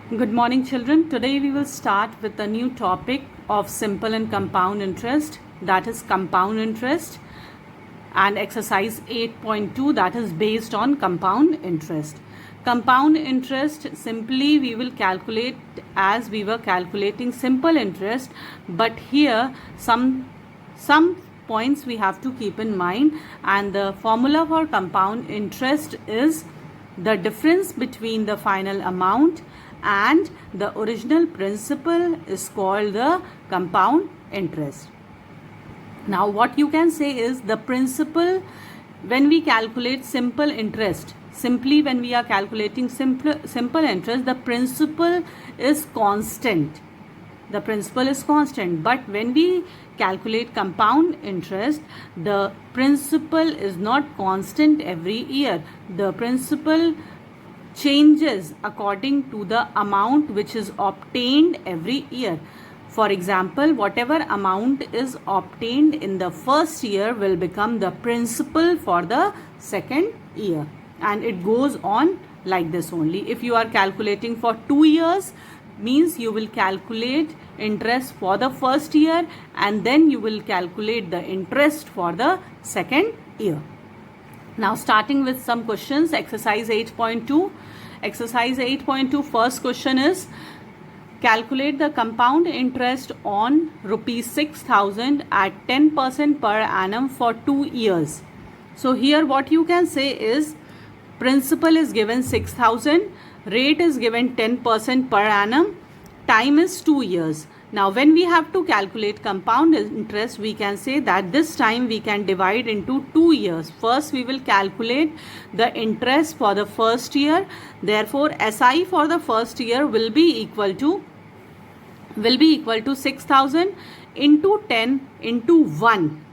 Good morning, children. Today we will start with a new topic of simple and compound interest, that is compound interest, and exercise 8.2, that is based on compound interest. Compound interest, simply we will calculate as we were calculating simple interest, but here some points we have to keep in mind, and the formula for compound interest is the difference between the final amount and the original principal is called the compound interest. Now what you can say is the principal, when we calculate simple interest, simply when we are calculating simple interest, the principal is constant. The principal is constant, but when we calculate compound interest, the principal is not constant every year. The principal changes according to the amount which is obtained every year. For example, whatever amount is obtained in the first year will become the principal for the second year, and it goes on like this only. If you are calculating for 2 years, means you will calculate interest for the first year and then you will calculate the interest for the second year. Now starting with some questions, exercise 8.2. Exercise 8.2, first question is calculate the compound interest on rupees 6,000 at 10% per annum for 2 years. So here what you can say is principal is given 6,000, rate is given 10% per annum, time is 2 years. Now when we have to calculate compound interest, we can say that this time we can divide into 2 years. First we will calculate the interest for the first year. Therefore SI for the first year will be equal to 6,000 into 10 into 1.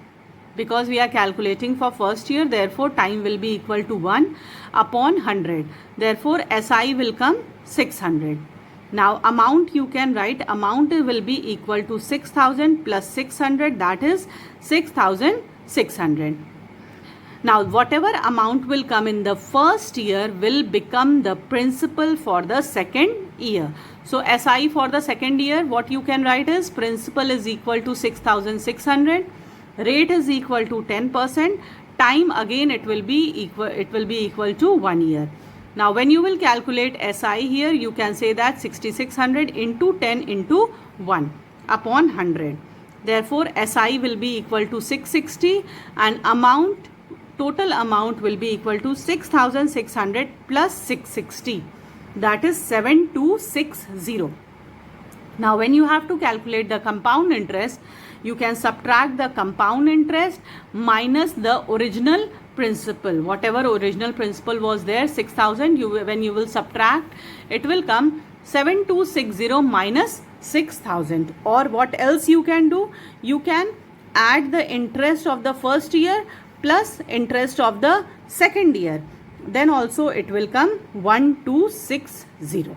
Because we are calculating for first year, therefore time will be equal to 1 upon 100. Therefore SI will come 600. Now amount you can write, amount will be equal to 6,000 plus 600, that is 6,600. Now whatever amount will come in the first year will become the principal for the second year. So SI for the second year, what you can write is principal is equal to 6,600, rate is equal to 10%, time again it will be equal to 1 year. Now when you will calculate SI here, you can say that 6,600 into 10 into 1 upon 100. Therefore SI will be equal to 660 and total amount will be equal to 6,600 plus 660, that is 7,260. Now when you have to calculate the compound interest, you can subtract the compound interest minus the original principal. Whatever original principal was there, 6,000, when you will subtract, it will come 7,260 minus 6,000. Or what else you can do? You can add the interest of the first year plus interest of the second year. Then also it will come 1,260.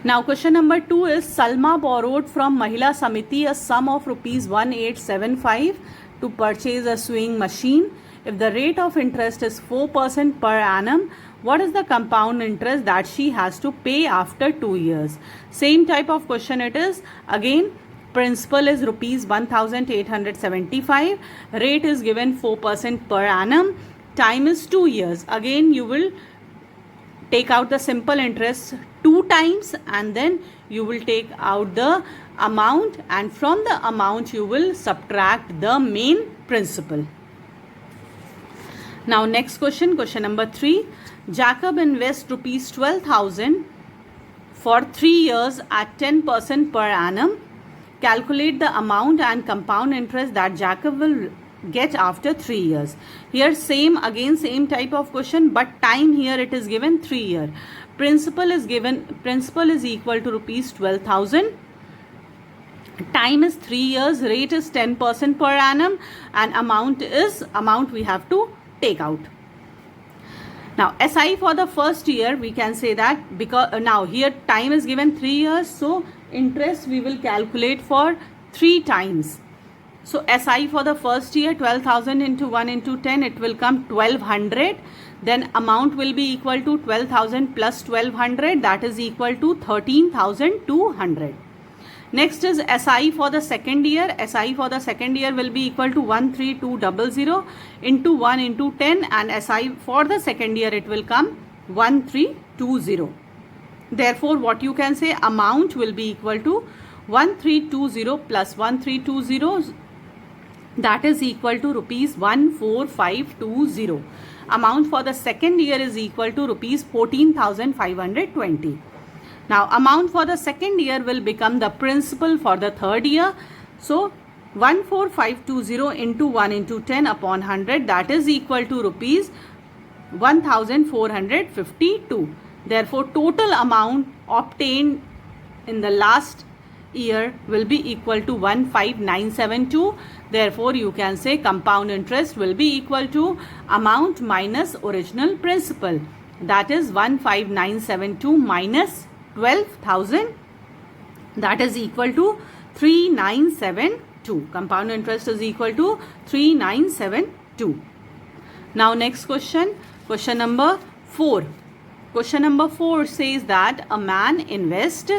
Now question number 2 is Salma borrowed from Mahila Samiti a sum of rupees 1875 to purchase a sewing machine. If the rate of interest is 4% per annum, what is the compound interest that she has to pay after 2 years? Same type of question it is. Again, principal is rupees 1,875, rate is given 4% per annum, time is 2 years. Again you will take out the simple interest 2 times and then you will take out the amount, and from the amount you will subtract the main principal. Now next question, question number 3. Jacob invests rupees 12,000 for 3 years at 10% per annum. Calculate the amount and compound interest that Jacob will get after 3 years. Here same type of question, but time here it is given 3 years. Principal is equal to rupees 12,000. Time is 3 years, rate is 10% per annum, and amount we have to take out. Now SI for the first year, we can say that because now here time is given 3 years, so interest we will calculate for 3 times. So SI for the first year, 12,000 into 1 into 10, it will come 1200. Then amount will be equal to 12,000 plus 1200, that is equal to 13,200. Next is SI for the second year. SI for the second year will be equal to 13200 into 1 into 10, and SI for the second year it will come 1320. Therefore, what you can say, amount will be equal to 1320 plus 1320, that is equal to rupees 14520. Amount for the second year is equal to rupees 14,520. Now amount for the second year will become the principal for the third year. So 14520 into 1 into 10 upon 100, that is equal to rupees 1452. Therefore total amount obtained in the last year will be equal to 15972. Therefore you can say compound interest will be equal to amount minus original principal, that is 15972 minus 12,000, that is equal to 3972. Compound interest is equal to 3972. Now next question, question number 4. Question number 4 says that a man invests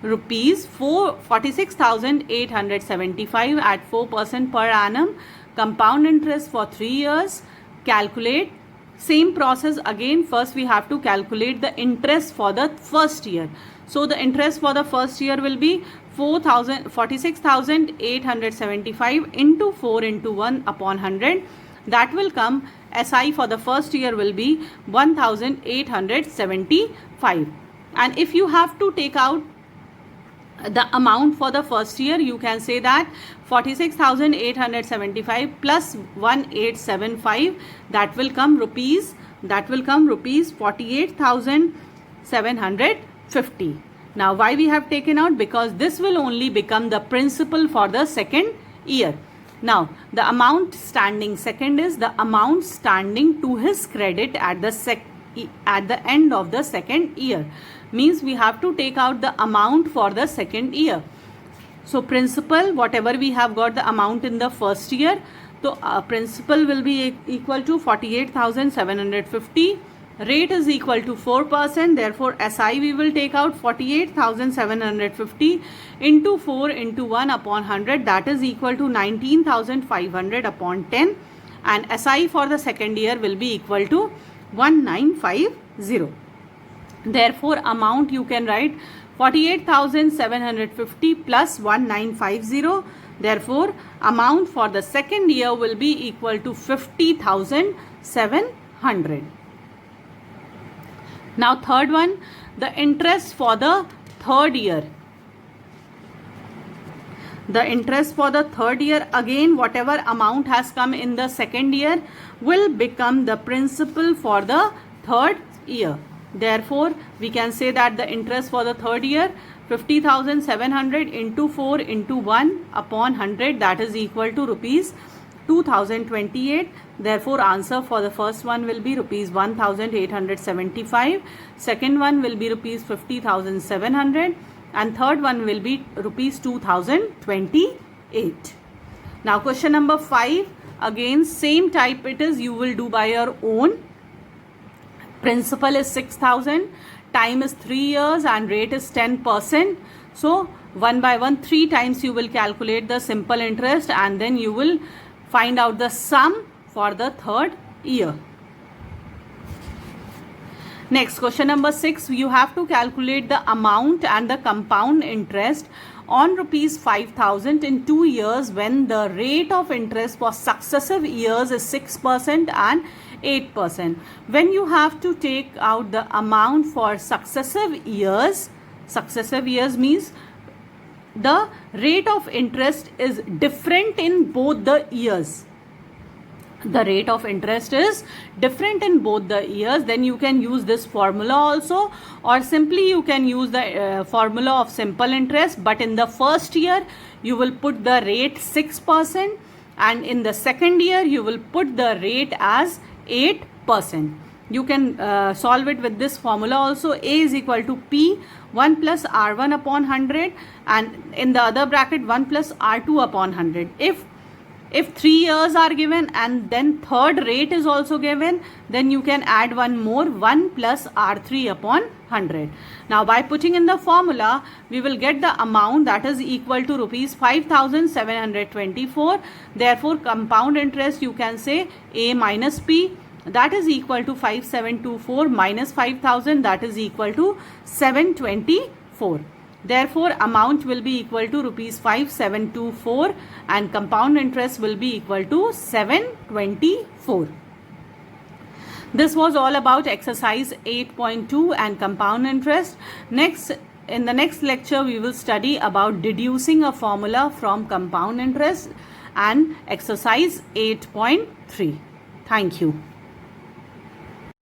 rupees 46,875 at 4% per annum, compound interest for 3 years. Calculate. Same process again. First we have to calculate the interest for the first year. So the interest for the first year will be 46,875 into 4 into 1 upon 100. That will come, SI for the first year will be 1,875. And if you have to take out the amount for the first year, you can say that 46,875 plus 1875, that will come rupees 48,750. Now why we have taken out? Because this will only become the principal for the second year. Now the amount standing, second is the amount standing to his credit at the end of the second year. Means we have to take out the amount for the second year. So principal, whatever we have got the amount in the first year, so principal will be equal to 48,750. Rate is equal to 4%. Therefore SI we will take out 48,750 into 4 into 1 upon 100, that is equal to 19,500 upon 10, and SI for the second year will be equal to 1950. Therefore amount you can write 48,750 plus 1950. Therefore amount for the second year will be equal to 50,700. Now third one, the interest for the third year. The interest for the third year, again whatever amount has come in the second year will become the principal for the third year. Therefore we can say that the interest for the third year 50,700 into 4 into 1 upon 100, that is equal to rupees 2028. Therefore answer for the first one will be rupees 1,875, second one will be rupees 50,700, and third one will be rupees 2028. Now question number 5, again same type it is, you will do by your own. Principal is 6,000, time is 3 years, and rate is 10%. So one by one 3 times you will calculate the simple interest, and then you will find out the sum for the third year. Next question number 6, you have to calculate the amount and the compound interest on rupees 5,000 in 2 years when the rate of interest for successive years is 6% and 8%. When you have to take out the amount for successive years means the rate of interest is different in both the years. The rate of interest is different in both the years. Then you can use this formula also, or simply you can use the formula of simple interest, but in the first year you will put the rate 6%, and in the second year you will put the rate as 8%. You can solve it with this formula also. A is equal to P 1 plus R1 upon 100, and in the other bracket 1 plus R2 upon 100. If If 3 years are given and then third rate is also given, then you can add one more, 1 plus R3 upon 100. Now by putting in the formula, we will get the amount that is equal to rupees 5,724. Therefore compound interest, you can say A minus P, that is equal to 5724 minus 5,000, that is equal to 724. Therefore amount will be equal to rupees 5724 and compound interest will be equal to 724. This was all about exercise 8.2 and compound interest. Next, in the next lecture, we will study about deducing a formula from compound interest and exercise 8.3. Thank you.